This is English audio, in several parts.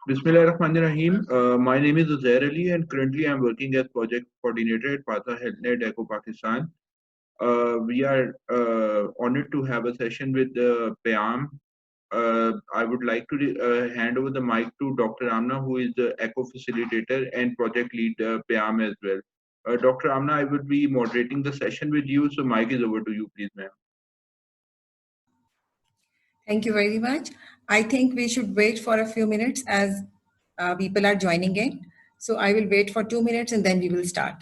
Bismillahirrahmanirrahim. My name is Uzair Ali, and currently I'm working as project coordinator at Pata HealthNet Echo Pakistan. We are honored to have a session with Payam. I would like to hand over the mic to Dr. Amna, who is the Echo facilitator and project lead Payam as well. Dr. Amna, I would be moderating the session with you, so mic is over to you, please, ma'am. Thank you very much. I think we should wait for a few minutes as people are joining in. So I will wait for 2 minutes and then we will start.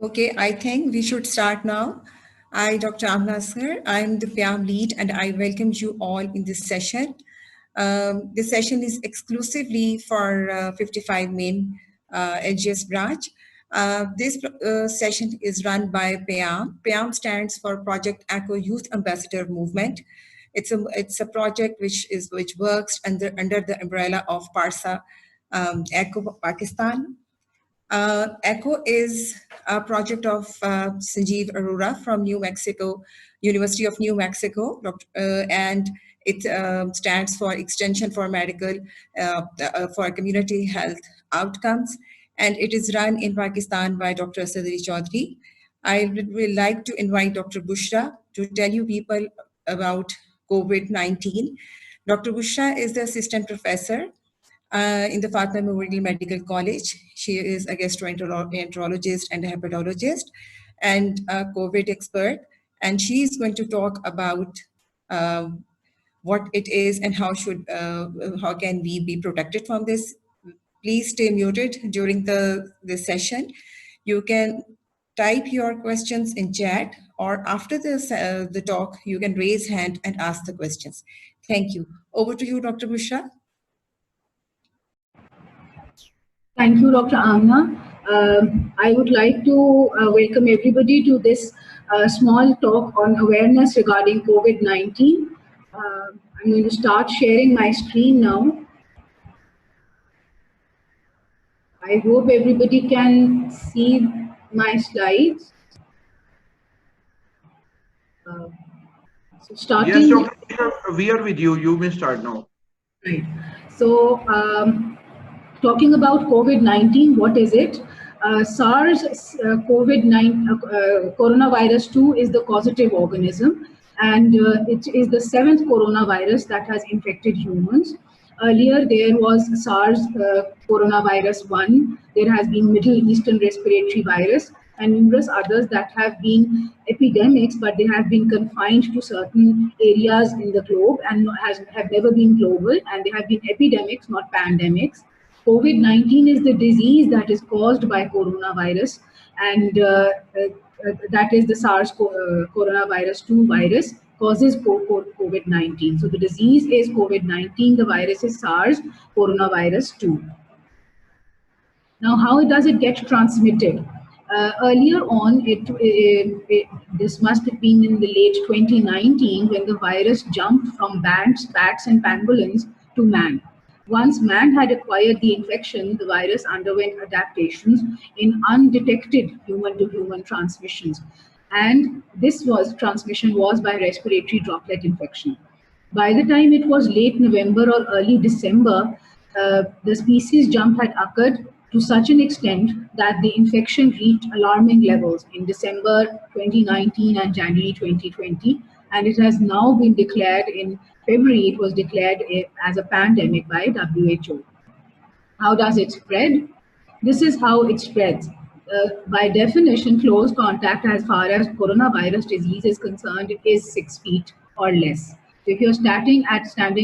Okay, I think we should start now. I, Dr. Amna Asghar, I'm the PIAM lead and I welcome you all in this session. This session is exclusively for 55 main LGS branch. This session is run by PIAM. PIAM stands for Project Echo Youth Ambassador Movement. It's a project which works under the umbrella of PARSA Echo Pakistan. ECHO is a project of Sanjeev Arora from New Mexico, University of New Mexico, and it stands for Extension for Medical for Community Health Outcomes, and it is run in Pakistan by Dr. Sadri Chaudhry. I would like to invite Dr. Bushra to tell you people about COVID-19. Dr. Bushra is the assistant professor in the Fatima Memorial Medical College. She is a gastroenterologist and a hepatologist and a COVID expert. And she is going to talk about what it is and how can we be protected from this. Please stay muted during the session. You can type your questions in chat, or after the talk, you can raise hand and ask the questions. Thank you. Over to you, Dr. Bushra. Thank you, Dr. Amna. I would like to welcome everybody to this small talk on awareness regarding COVID-19. I'm going to start sharing my screen now. I hope everybody can see my slides. So starting. Yes, Dr. We are with you. You may start now. Right. So, talking about COVID-19, what is it? SARS coronavirus 2 is the causative organism, and it is the 7th coronavirus that has infected humans. Earlier, there was SARS coronavirus 1, there has been Middle Eastern respiratory virus, and numerous others that have been epidemics, but they have been confined to certain areas in the globe and have never been global, and they have been epidemics, not pandemics. COVID-19 is the disease that is caused by coronavirus, and that is the SARS coronavirus 2 virus causes COVID-19. So the disease is COVID-19, the virus is SARS coronavirus 2. Now, how does it get transmitted? Earlier on, this must have been in the late 2019 when the virus jumped from bats and pangolins to man. Once man had acquired the infection, the virus underwent adaptations in undetected human-to-human transmissions. And this transmission was by respiratory droplet infection. By the time it was late November or early December, the species jump had occurred to such an extent that the infection reached alarming levels in December 2019 and January 2020, and it has now been declared in February, it was declared as a pandemic by WHO. How does it spread? This is how it spreads. By definition, close contact as far as coronavirus disease is concerned is 6 feet or less. So if you're standing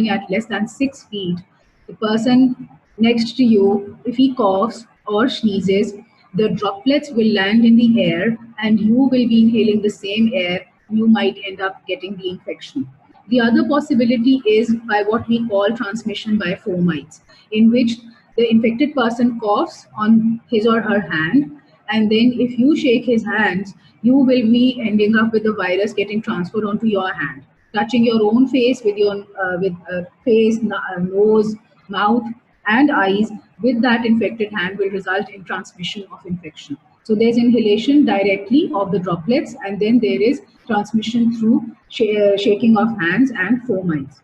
at less than 6 feet, the person next to you, if he coughs or sneezes, the droplets will land in the air and you will be inhaling the same air. You might end up getting the infection. The other possibility is by what we call transmission by fomites, in which the infected person coughs on his or her hand, and then if you shake his hands, you will be ending up with the virus getting transferred onto your hand, touching your own face with your face, nose, mouth, and eyes with that infected hand will result in transmission of infection. So there's inhalation directly of the droplets, and then there is transmission through shaking of hands and fomites.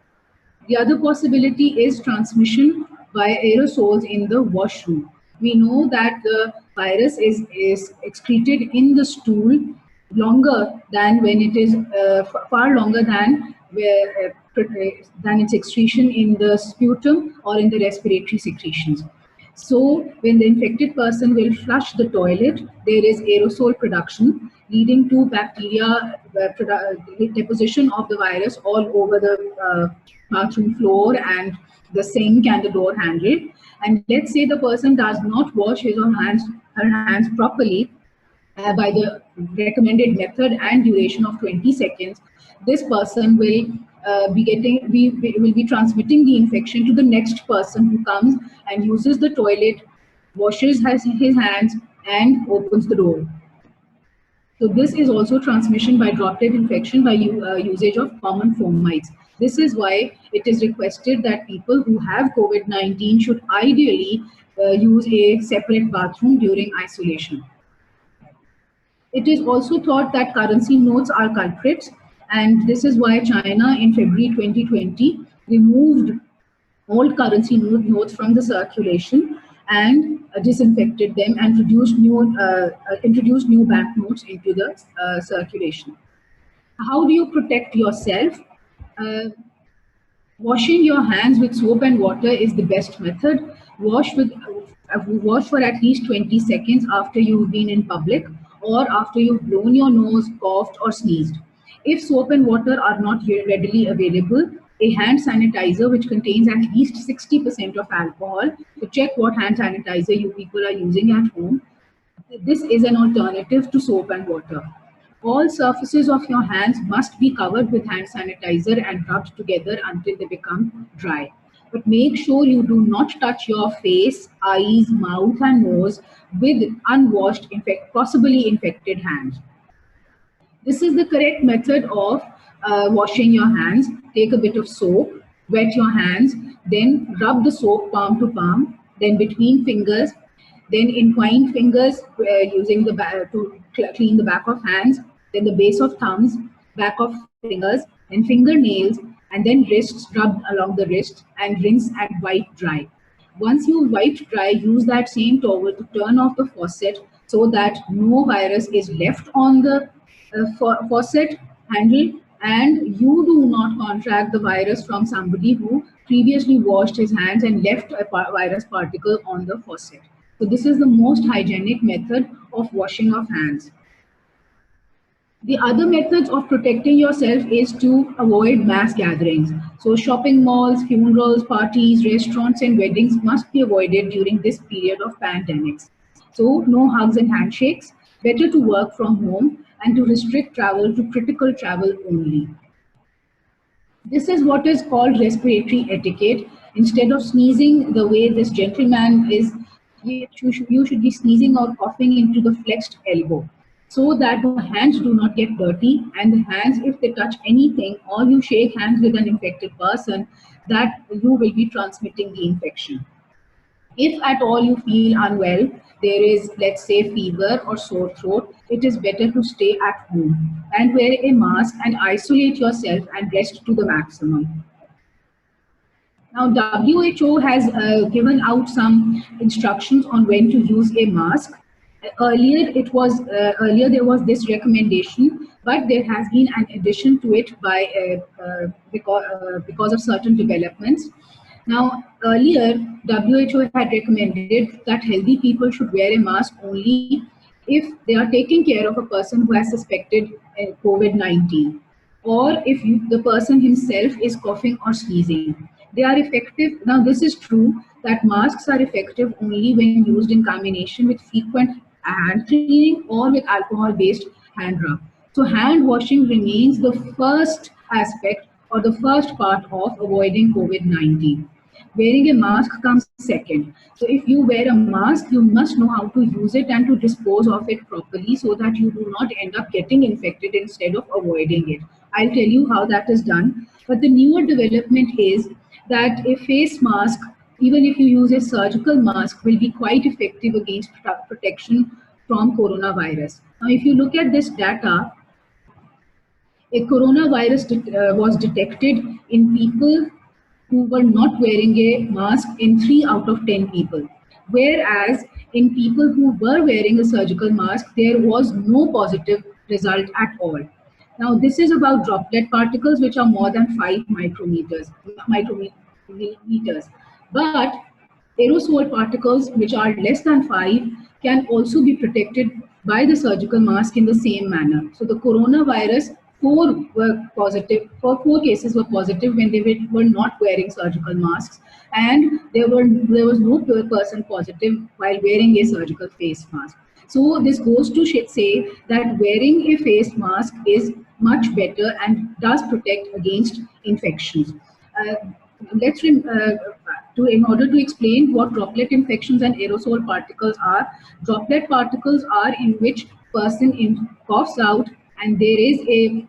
The other possibility is transmission by aerosols in the washroom. We know that the virus is excreted in the stool longer than when it is far longer than its excretion in the sputum or in the respiratory secretions. So when the infected person will flush the toilet, there is aerosol production leading to bacteria deposition of the virus all over the bathroom floor and the sink and the door handle. And let's say the person does not wash his or her hands properly by the recommended method and duration of 20 seconds, this person will be transmitting the infection to the next person who comes and uses the toilet, washes his hands, and opens the door. So this is also transmission by droplet infection by usage of common fomites. This is why it is requested that people who have COVID-19 should ideally use a separate bathroom during isolation. It is also thought that currency notes are culprits, and this is why China in February 2020 removed old currency notes from the circulation and disinfected them and introduced new banknotes into the circulation. How do you protect yourself? Washing your hands with soap and water is the best method. Wash for at least 20 seconds after you've been in public or after you've blown your nose, coughed, or sneezed. If soap and water are not readily available, a hand sanitizer which contains at least 60% of alcohol, to check what hand sanitizer you people are using at home. This is an alternative to soap and water. All surfaces of your hands must be covered with hand sanitizer and rubbed together until they become dry. But make sure you do not touch your face, eyes, mouth, and nose with unwashed, possibly infected hands. This is the correct method of washing your hands. Take a bit of soap, wet your hands, then rub the soap palm to palm, then between fingers, then entwine fingers using the to clean the back of hands, then the base of thumbs, back of fingers, then fingernails, and then wrists rubbed along the wrist and rinse and wipe dry. Once you wipe dry, use that same towel to turn off the faucet so that no virus is left on the faucet handle and you do not contract the virus from somebody who previously washed his hands and left a virus particle on the faucet. So this is the most hygienic method of washing of hands. The other methods of protecting yourself is to avoid mass gatherings. So shopping malls, funerals, parties, restaurants and weddings must be avoided during this period of pandemics. So no hugs and handshakes, better to work from home and to restrict travel to critical travel only. This is what is called respiratory etiquette. Instead of sneezing the way this gentleman is, you should be sneezing or coughing into the flexed elbow so that the hands do not get dirty and the hands, if they touch anything or you shake hands with an infected person, that you will be transmitting the infection. If at all you feel unwell, there is, let's say, fever or sore throat, it is better to stay at home and wear a mask and isolate yourself and rest to the maximum. Now, WHO has given out some instructions on when to use a mask. Earlier there was this recommendation, but there has been an addition to it because of certain developments. Now, earlier, WHO had recommended that healthy people should wear a mask only if they are taking care of a person who has suspected COVID-19, or if the person himself is coughing or sneezing. They are effective. Now, this is true that masks are effective only when used in combination with frequent hand cleaning or with alcohol-based hand rub. So, hand washing remains the first aspect or the first part of avoiding COVID-19. Wearing a mask comes second. So if you wear a mask, you must know how to use it and to dispose of it properly so that you do not end up getting infected instead of avoiding it. I'll tell you how that is done. But the newer development is that a face mask, even if you use a surgical mask, will be quite effective against protection from coronavirus. Now, if you look at this data, a coronavirus was detected in people who were not wearing a mask in 3 out of 10 people. Whereas in people who were wearing a surgical mask, there was no positive result at all. Now, this is about droplet particles, which are more than 5 micrometers. But aerosol particles, which are less than 5, can also be protected by the surgical mask in the same manner. So the coronavirus, 4 cases were positive when they were not wearing surgical masks, and there was no person positive while wearing a surgical face mask. So this goes to say that wearing a face mask is much better and does protect against infections. In order to explain what droplet infections and aerosol particles are, droplet particles are in which person coughs out and there is a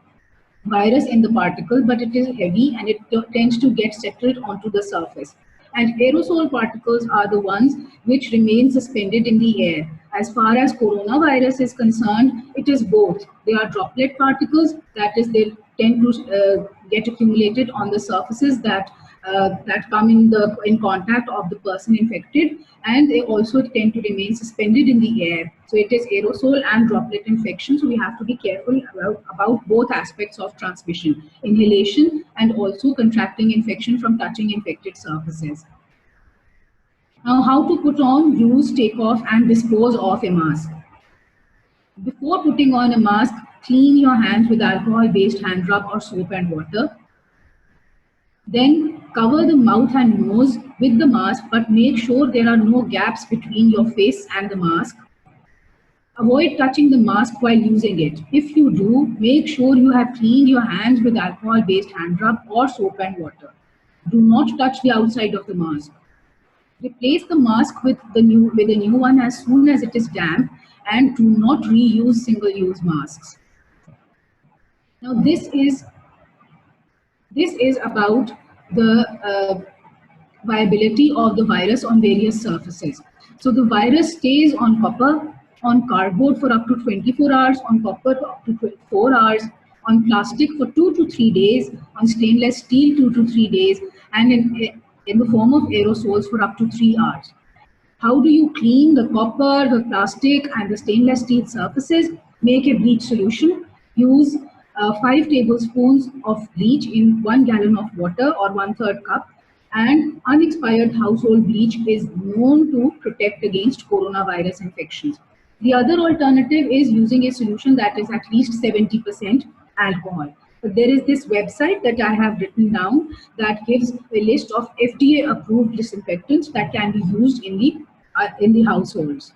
virus in the particle, but it is heavy and it tends to get settled onto the surface. And aerosol particles are the ones which remain suspended in the air. As far as coronavirus is concerned, it is both. They are droplet particles, that is, they tend to get accumulated on the surfaces that that come in contact of the person infected, and they also tend to remain suspended in the air. So it is aerosol and droplet infection. So we have to be careful about both aspects of transmission, inhalation and also contracting infection from touching infected surfaces. Now, how to put on, use, take off and dispose of a mask. Before putting on a mask, clean your hands with alcohol-based hand rub or soap and water. Then cover the mouth and nose with the mask, but make sure there are no gaps between your face and the mask. Avoid touching the mask while using it. If you do, make sure you have cleaned your hands with alcohol-based hand rub or soap and water. Do not touch the outside of the mask. Replace the mask with a new one as soon as it is damp, and do not reuse single-use masks. Now this is about the viability of the virus on various surfaces. So the virus stays on copper, on cardboard for up to 24 hours, on copper for up to 4 hours, on plastic for 2 to 3 days, on stainless steel 2 to 3 days, and in the form of aerosols for up to 3 hours. How do you clean the copper, the plastic and the stainless steel surfaces? Make a bleach solution. Use 5 tablespoons of bleach in 1 gallon of water or 1/3 cup. And unexpired household bleach is known to protect against coronavirus infections. The other alternative is using a solution that is at least 70% alcohol. But there is this website that I have written down that gives a list of FDA approved disinfectants that can be used in the households.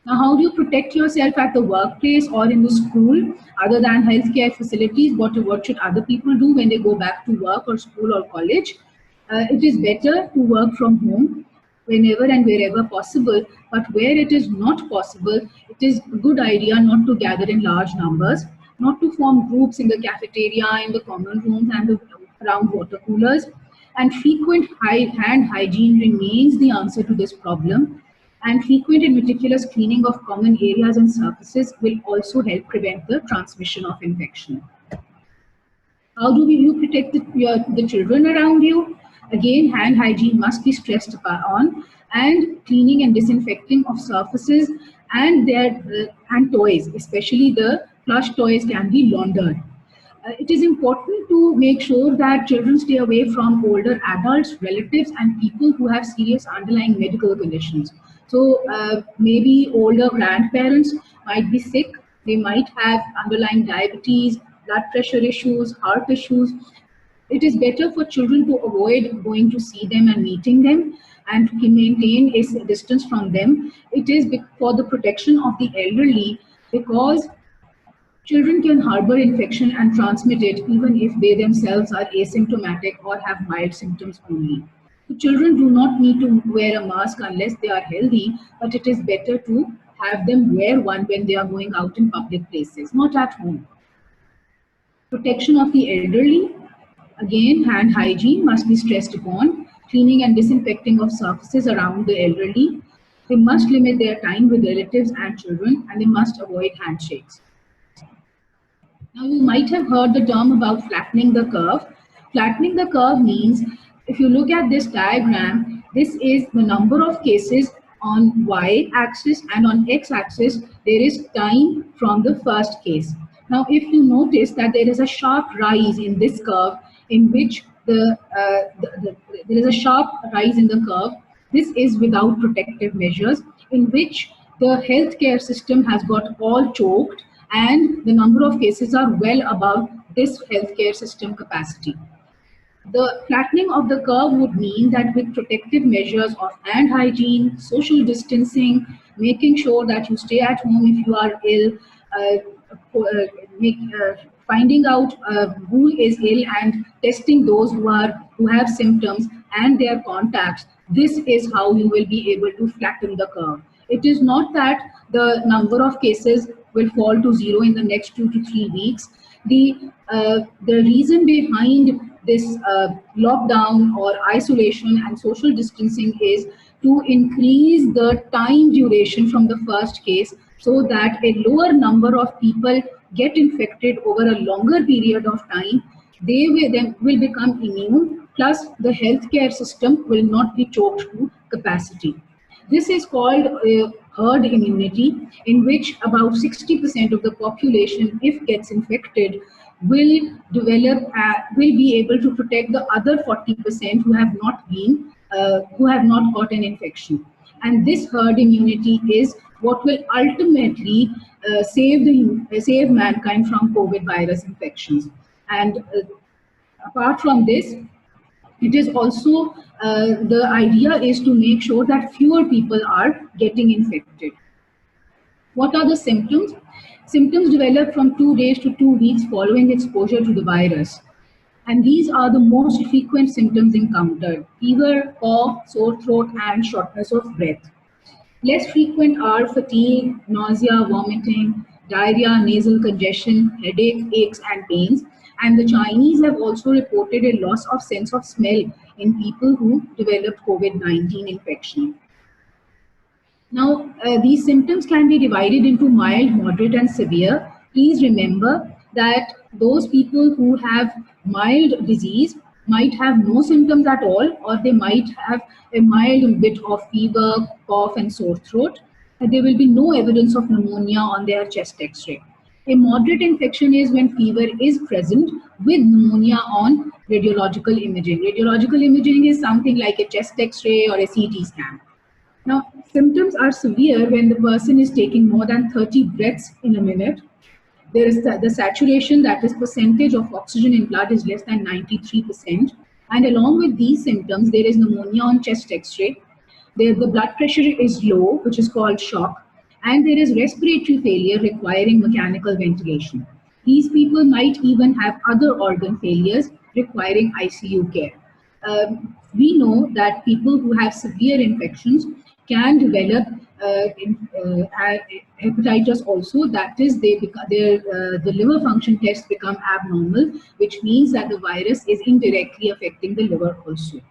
Now, how do you protect yourself at the workplace or in the school other than healthcare facilities? What should other people do when they go back to work or school or college? It is better to work from home whenever and wherever possible, but where it is not possible, it is a good idea not to gather in large numbers, not to form groups in the cafeteria, in the common rooms and around water coolers. And frequent hand hygiene remains the answer to this problem. And frequent and meticulous cleaning of common areas and surfaces will also help prevent the transmission of infection. How do you protect the children around you? Again, hand hygiene must be stressed on, and cleaning and disinfecting of surfaces and toys, especially the plush toys, can be laundered. It is important to make sure that children stay away from older adults, relatives, and people who have serious underlying medical conditions. So maybe older grandparents might be sick, they might have underlying diabetes, blood pressure issues, heart issues. It is better for children to avoid going to see them and meeting them and to maintain a distance from them. It is for the protection of the elderly, because children can harbor infection and transmit it even if they themselves are asymptomatic or have mild symptoms only. So children do not need to wear a mask unless they are healthy, but it is better to have them wear one when they are going out in public places, not at home. Protection of the elderly. Again, hand hygiene must be stressed upon. Cleaning and disinfecting of surfaces around the elderly. They must limit their time with relatives and children, and they must avoid handshakes. Now, you might have heard the term about flattening the curve. Flattening the curve means, if you look at this diagram, this is the number of cases on y-axis, and on x-axis, there is time from the first case. Now, if you notice that there is a sharp rise in this curve, in which there is a sharp rise in the curve, this is without protective measures, in which the healthcare system has got all choked, and the number of cases are well above this healthcare system capacity. The flattening of the curve would mean that with protective measures of hand hygiene, social distancing, making sure that you stay at home if you are ill, finding out who is ill and testing those who have symptoms and their contacts, this is how you will be able to flatten the curve. It is not that the number of cases will fall to zero in the next 2 to 3 weeks. The reason behind this lockdown or isolation and social distancing is to increase the time duration from the first case, so that a lower number of people get infected over a longer period of time. They will become immune plus the healthcare system will not be choked to capacity. This is called herd immunity, in which about 60% of the population, if gets infected, will will be able to protect the other 40% who have not got an infection. And this herd immunity is what will ultimately save mankind from COVID virus infections. And apart from this, it is also the idea is to make sure that fewer people are getting infected. What are the symptoms? Symptoms develop from 2 days to 2 weeks following exposure to the virus. And these are the most frequent symptoms encountered: fever, cough, sore throat, and shortness of breath. Less frequent are fatigue, nausea, vomiting, diarrhea, nasal congestion, headache, aches, and pains. And the Chinese have also reported a loss of sense of smell in people who developed COVID-19 infection. Now, these symptoms can be divided into mild, moderate, and severe. Please remember that those people who have mild disease might have no symptoms at all, or they might have a mild bit of fever, cough, and sore throat. And there will be no evidence of pneumonia on their chest X-ray. A moderate infection is when fever is present with pneumonia on radiological imaging. Radiological imaging is something like a chest X-ray or a CT scan. Now, symptoms are severe when the person is taking more than 30 breaths in a minute. There is the saturation, that is percentage of oxygen in blood, is less than 93%. And along with these symptoms, there is pneumonia on chest X-ray. The blood pressure is low, which is called shock. And there is respiratory failure requiring mechanical ventilation. These people might even have other organ failures requiring ICU care. We know that people who have severe infections can develop hepatitis also. That is, the liver function tests become abnormal, which means that the virus is indirectly affecting the liver also.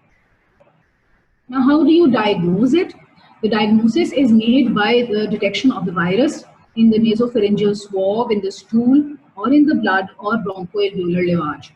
Now, how do you diagnose it? The diagnosis is made by the detection of the virus in the nasopharyngeal swab, in the stool, or in the blood, or bronchoalveolar lavage.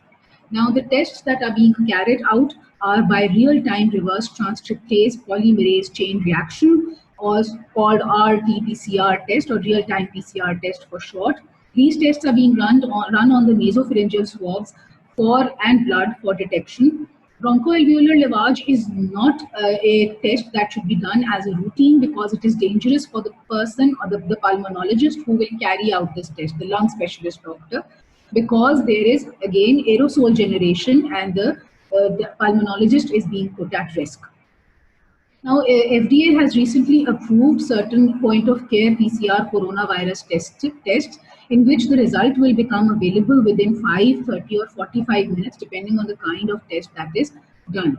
Now, the tests that are being carried out are by real-time reverse transcriptase polymerase chain reaction, or called RT-PCR test, or real-time PCR test for short. These tests are being run on the nasopharyngeal swabs and blood for detection. Bronchoalveolar lavage is not a test that should be done as a routine, because it is dangerous for the person or the pulmonologist who will carry out this test, the lung specialist doctor, because there is again aerosol generation, and the pulmonologist is being put at risk. Now, FDA has recently approved certain point-of-care PCR coronavirus tests, in which the result will become available within 5, 30, or 45 minutes, depending on the kind of test that is done.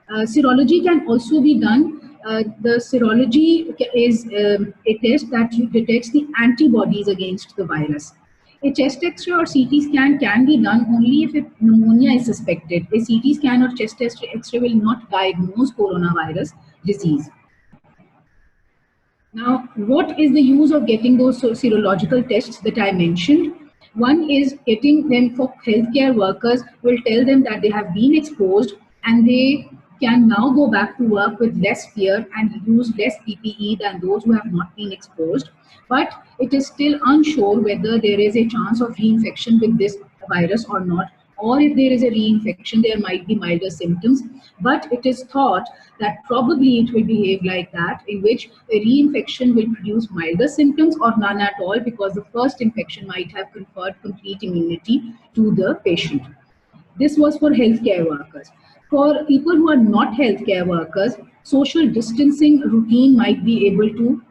Serology can also be done. The serology is a test that detects the antibodies against the virus. A chest X-ray or CT scan can be done only if pneumonia is suspected. A CT scan or chest X-ray will not diagnose coronavirus disease. Now, what is the use of getting those serological tests that I mentioned? One is getting them for healthcare workers, will tell them that they have been exposed and they can now go back to work with less fear and use less PPE than those who have not been exposed. But it is still unsure whether there is a chance of reinfection with this virus or not, or if there is a reinfection, there might be milder symptoms. But it is thought that probably it will behave like that, in which a reinfection will produce milder symptoms or none at all, because the first infection might have conferred complete immunity to the patient. This was for healthcare workers. For people who are not healthcare workers, social distancing routine might be able to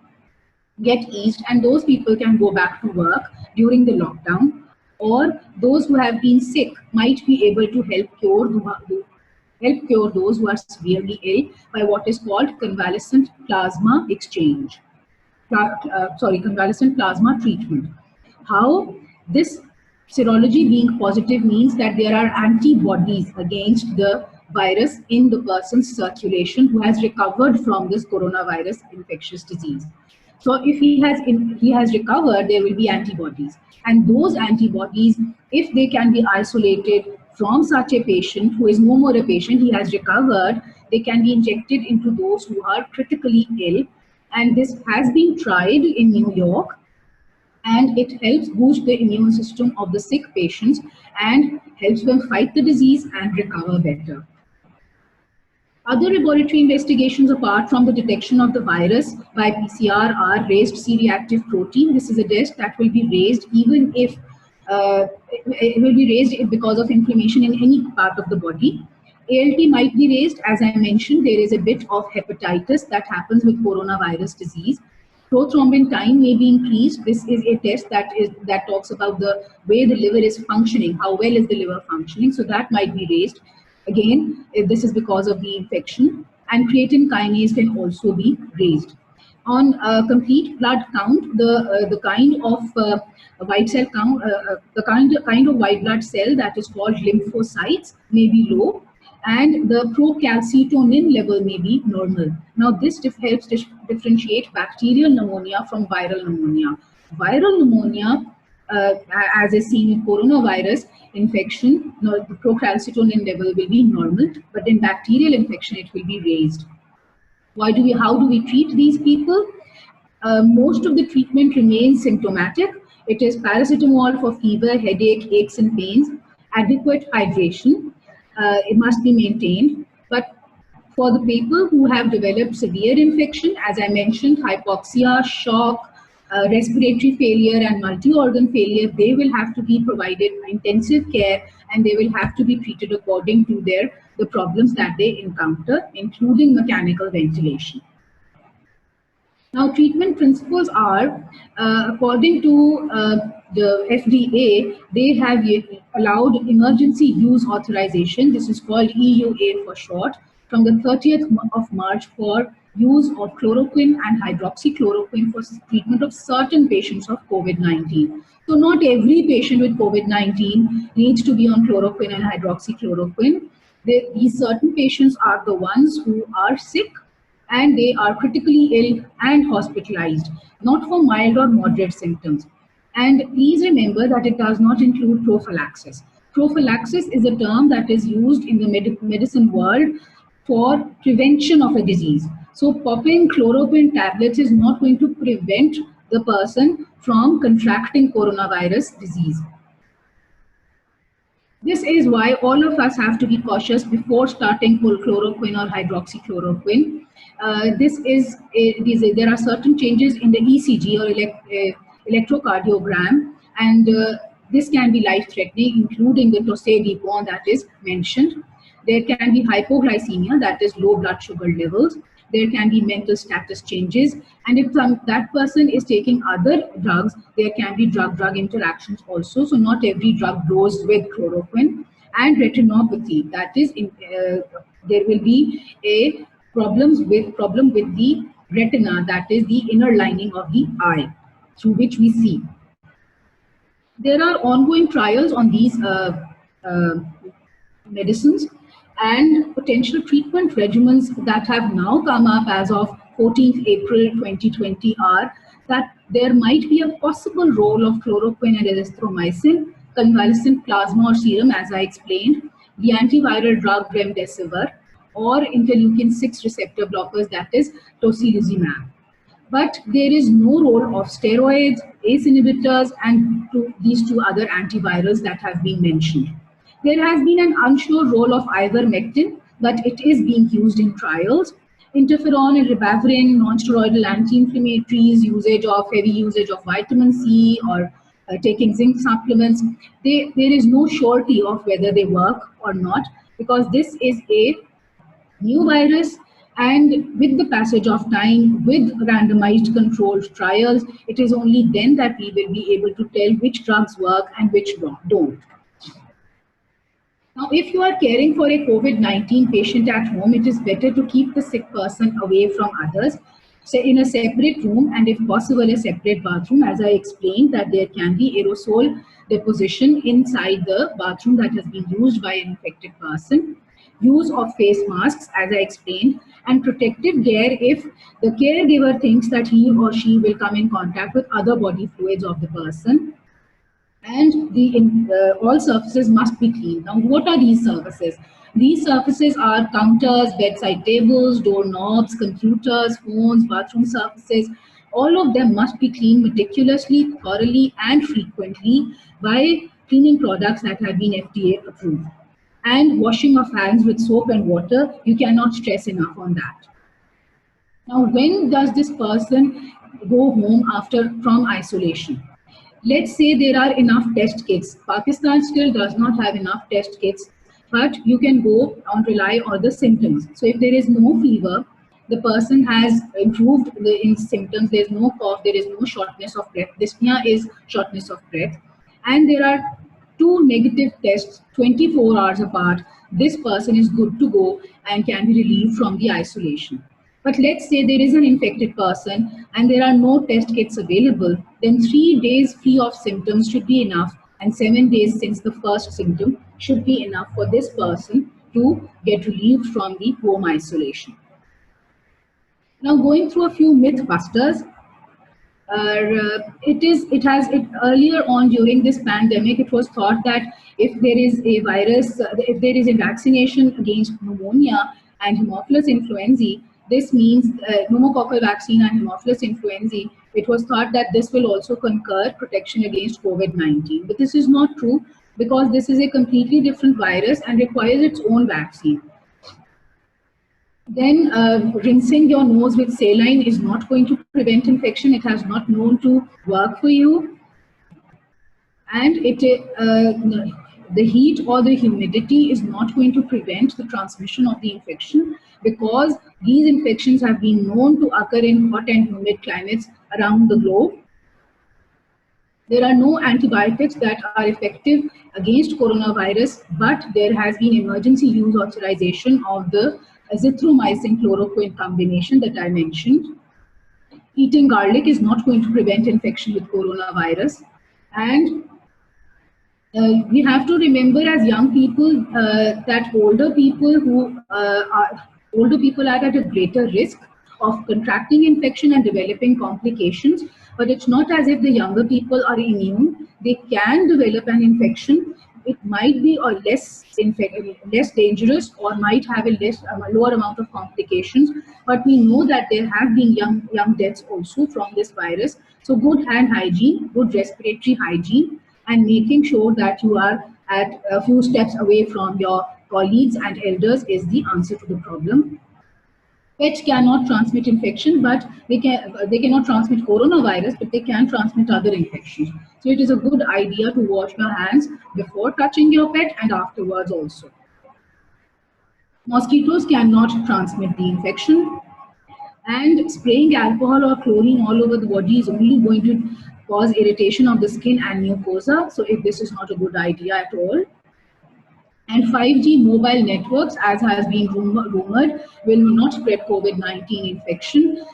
get eased, and those people can go back to work during the lockdown. Or those who have been sick might be able to help cure those who are severely ill by what is called convalescent plasma exchange. Convalescent plasma treatment. How? This serology being positive means that there are antibodies against the virus in the person's circulation who has recovered from this coronavirus infectious disease. So if he has recovered, there will be antibodies. And those antibodies, if they can be isolated from such a patient who is no more a patient, he has recovered, they can be injected into those who are critically ill. And this has been tried in New York, and it helps boost the immune system of the sick patients and helps them fight the disease and recover better. Other laboratory investigations apart from the detection of the virus by PCR are raised C-reactive protein. This is a test that will be raised even if it will be raised because of inflammation in any part of the body. ALT might be raised. As I mentioned, there is a bit of hepatitis that happens with coronavirus disease. Prothrombin time may be increased. This is a test that talks about the way the liver is functioning, how well is the liver functioning, so that might be raised. Again, this is because of the infection, and creatine kinase can also be raised. On complete blood count, the kind of white cell count, the kind of white blood cell that is called lymphocytes may be low, and the procalcitonin level may be normal. Now, this helps differentiate bacterial pneumonia from viral pneumonia. Viral pneumonia, as is seen in coronavirus infection, the procalcitonin level will be normal, but in bacterial infection, it will be raised. How do we treat these people? Most of the treatment remains symptomatic. It is paracetamol for fever, headache, aches and pains, adequate hydration. It must be maintained. But for the people who have developed severe infection, as I mentioned, hypoxia, shock, respiratory failure and multi-organ failure, they will have to be provided intensive care, and they will have to be treated according to the problems that they encounter, including mechanical ventilation. Now, treatment principles are, according to the FDA, they have allowed emergency use authorization. This is called EUA for short, from the 30th of March for use of chloroquine and hydroxychloroquine for treatment of certain patients of COVID-19. So not every patient with COVID-19 needs to be on chloroquine and hydroxychloroquine. These certain patients are the ones who are sick and they are critically ill and hospitalized, not for mild or moderate symptoms. And please remember that it does not include prophylaxis. Prophylaxis is a term that is used in the medicine world for prevention of a disease. So popping chloroquine tablets is not going to prevent the person from contracting coronavirus disease. This is why all of us have to be cautious before starting chloroquine or hydroxychloroquine. There are certain changes in the ECG or electrocardiogram, and this can be life-threatening, including the Torsades-de-Pont that is mentioned. There can be hypoglycemia, that is low blood sugar levels. There can be mental status changes, and if that person is taking other drugs, there can be drug-drug interactions also. So not every drug goes with chloroquine. And retinopathy, that is, there will be a problem with the retina, that is the inner lining of the eye through which we see. There are ongoing trials on these medicines, and potential treatment regimens that have now come up as of 14th April 2020 are that there might be a possible role of chloroquine and erythromycin, convalescent plasma or serum, as I explained, the antiviral drug remdesivir, or interleukin-6 receptor blockers, that is tocilizumab. But there is no role of steroids, ACE inhibitors, and these two other antivirals that have been mentioned. There has been an unsure role of ivermectin, but it is being used in trials. Interferon and ribavirin, non-steroidal anti-inflammatories, heavy usage of vitamin C, or taking zinc supplements. There is no surety of whether they work or not, because this is a new virus, and with the passage of time, with randomized controlled trials, it is only then that we will be able to tell which drugs work and which don't. Now, if you are caring for a COVID-19 patient at home, it is better to keep the sick person away from others, say in a separate room, and if possible, a separate bathroom. As I explained, that there can be aerosol deposition inside the bathroom that has been used by an infected person. Use of face masks, as I explained, and protective gear if the caregiver thinks that he or she will come in contact with other body fluids of the person. and all surfaces must be clean. Now, what are these surfaces? These surfaces are counters, bedside tables, doorknobs, computers, phones, bathroom surfaces. All of them must be cleaned meticulously, thoroughly, and frequently by cleaning products that have been FDA approved. And washing of hands with soap and water, you cannot stress enough on that. Now, when does this person go home from isolation? Let's say there are enough test kits. Pakistan still does not have enough test kits, but you can go and rely on the symptoms. So if there is no fever, the person has improved in symptoms, there is no cough, there is no shortness of breath. Dyspnea is shortness of breath. And there are two negative tests 24 hours apart. This person is good to go and can be relieved from the isolation. But let's say there is an infected person and there are no test kits available, then 3 days free of symptoms should be enough, and 7 days since the first symptom should be enough for this person to get relieved from the home isolation. Now, going through a few myth busters. Earlier on during this pandemic, it was thought that if there is a virus, if there is a vaccination against pneumonia and Haemophilus influenzae, this means pneumococcal vaccine and Haemophilus influenzae, it was thought that this will also confer protection against COVID-19. But this is not true, because this is a completely different virus and requires its own vaccine. Then rinsing your nose with saline is not going to prevent infection. It has not known to work for you. And the heat or the humidity is not going to prevent the transmission of the infection, because these infections have been known to occur in hot and humid climates around the globe. There are no antibiotics that are effective against coronavirus, but there has been emergency use authorization of the azithromycin chloroquine combination that I mentioned. Eating garlic is not going to prevent infection with coronavirus. And we have to remember as young people that older people are at a greater risk of contracting infection and developing complications. But it's not as if the younger people are immune. They can develop an infection. It might be less dangerous, or might have a lower amount of complications. But we know that there have been young deaths also from this virus. So good hand hygiene, good respiratory hygiene, and making sure that you are at a few steps away from your colleagues and elders is the answer to the problem. Pets cannot transmit infection, but they cannot transmit coronavirus, but they can transmit other infections. So it is a good idea to wash your hands before touching your pet and afterwards also. Mosquitoes cannot transmit the infection, and spraying alcohol or chlorine all over the body is only going to cause irritation of the skin and mucosa. So this is not a good idea at all. And 5G mobile networks, as has been rumored, will not spread COVID-19 infection.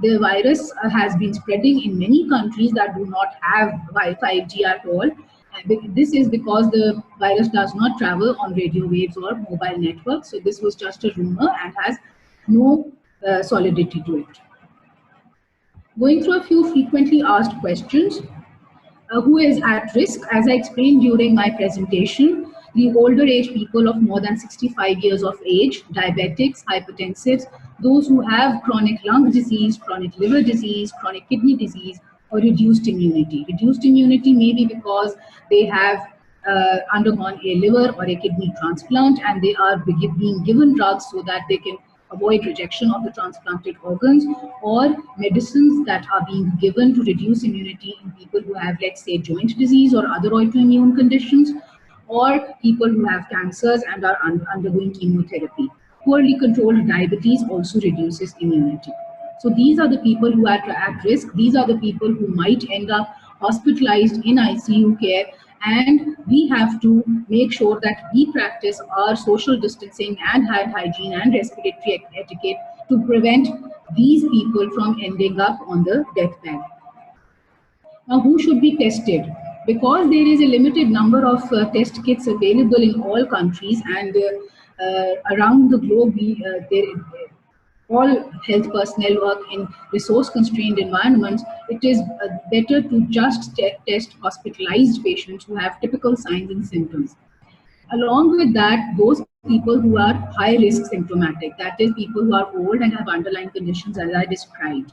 The virus has been spreading in many countries that do not have 5G at all. This is because the virus does not travel on radio waves or mobile networks. So this was just a rumor and has no solidity to it. Going through a few frequently asked questions. Who is at risk? As I explained during my presentation, the older age people of more than 65 years of age, diabetics, hypertensives, those who have chronic lung disease, chronic liver disease, chronic kidney disease, or reduced immunity. Reduced immunity may be because they have undergone a liver or a kidney transplant, and they are being given drugs so that they can avoid rejection of the transplanted organs, or medicines that are being given to reduce immunity in people who have, let's say, joint disease or other autoimmune conditions, or people who have cancers and are undergoing chemotherapy. Poorly controlled diabetes also reduces immunity. So these are the people who are at risk. These are the people who might end up hospitalized in ICU care, and we have to make sure that we practice our social distancing and hand hygiene and respiratory etiquette to prevent these people from ending up on the deathbed. Now, who should be tested? Because there is a limited number of test kits available in all countries, and around the globe, all health personnel work in resource-constrained environments, it is better to just test hospitalized patients who have typical signs and symptoms. Along with that, those people who are high risk symptomatic, that is, people who are old and have underlying conditions as I described.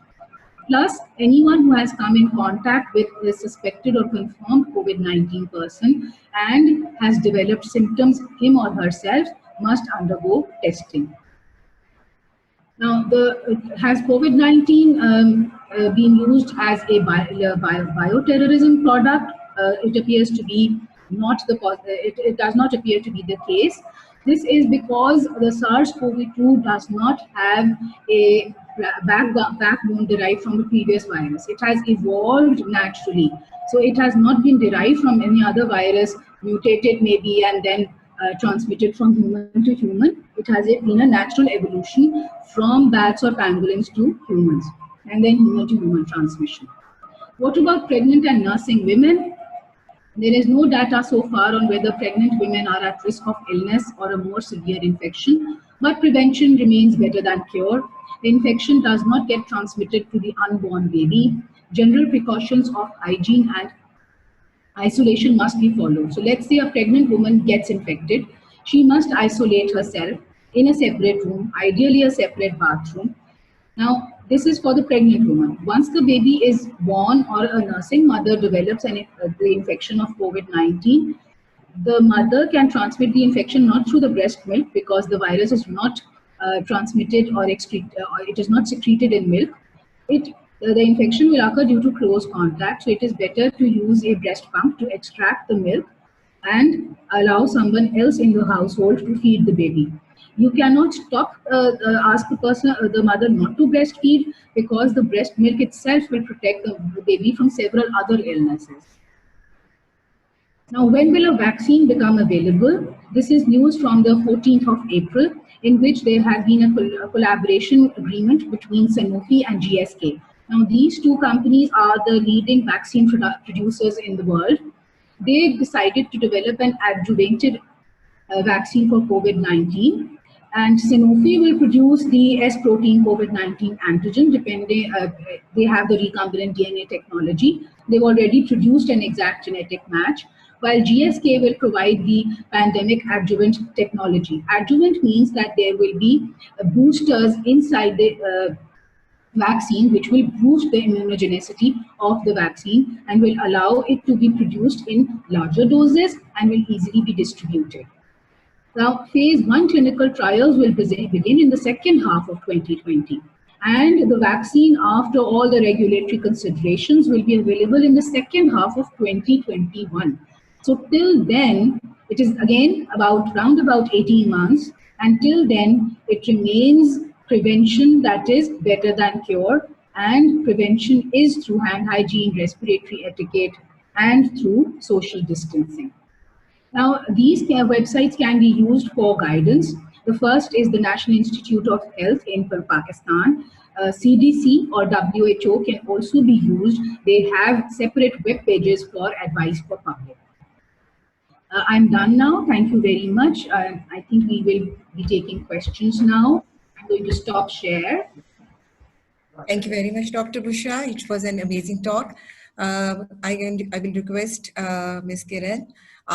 Plus, anyone who has come in contact with a suspected or confirmed COVID-19 person and has developed symptoms, him or herself, must undergo testing. Now, has COVID-19 been used as a bioterrorism product? It appears to be not it does not appear to be the case. This is because the SARS-CoV-2 does not have a backbone derived from the previous virus. It has evolved naturally. So it has not been derived from any other virus, mutated maybe, and then transmitted from human to human. It has been a natural evolution from bats or pangolins to humans, and then human to human transmission. What about pregnant and nursing women? There is no data so far on whether pregnant women are at risk of illness or a more severe infection, but prevention remains better than cure. The infection does not get transmitted to the unborn baby. General precautions of hygiene and isolation must be followed. So let's say a pregnant woman gets infected. She must isolate herself in a separate room, ideally a separate bathroom. Now, this is for the pregnant woman. Once the baby is born or a nursing mother develops the infection of COVID-19, the mother can transmit the infection not through the breast milk because the virus is not transmitted or it is not secreted in milk. The infection will occur due to close contact, so it is better to use a breast pump to extract the milk and allow someone else in the household to feed the baby. You cannot ask the mother not to breastfeed because the breast milk itself will protect the baby from several other illnesses. Now, when will a vaccine become available? This is news from the 14th of April, in which there has been a collaboration agreement between Sanofi and GSK. Now, these two companies are the leading vaccine producers in the world. They decided to develop an adjuvanted vaccine for COVID-19. And Sanofi will produce the S protein COVID-19 antigen, they have the recombinant DNA technology. They've already produced an exact genetic match, while GSK will provide the pandemic adjuvant technology. Adjuvant means that there will be boosters inside the vaccine, which will boost the immunogenicity of the vaccine and will allow it to be produced in larger doses and will easily be distributed. Now, phase 1 clinical trials will begin in the second half of 2020. And the vaccine, after all the regulatory considerations, will be available in the second half of 2021. So till then, it is again around about 18 months. Until then, it remains prevention that is better than cure. And prevention is through hand hygiene, respiratory etiquette, and through social distancing. Now, these websites can be used for guidance. The first is the National Institute of Health in Pakistan. CDC or WHO can also be used. They have separate web pages for advice for public. I'm done now. Thank you very much. I think we will be taking questions now. I'm going to stop share. Thank you very much, Dr. Bushra. It was an amazing talk. I will request Ms. Kiran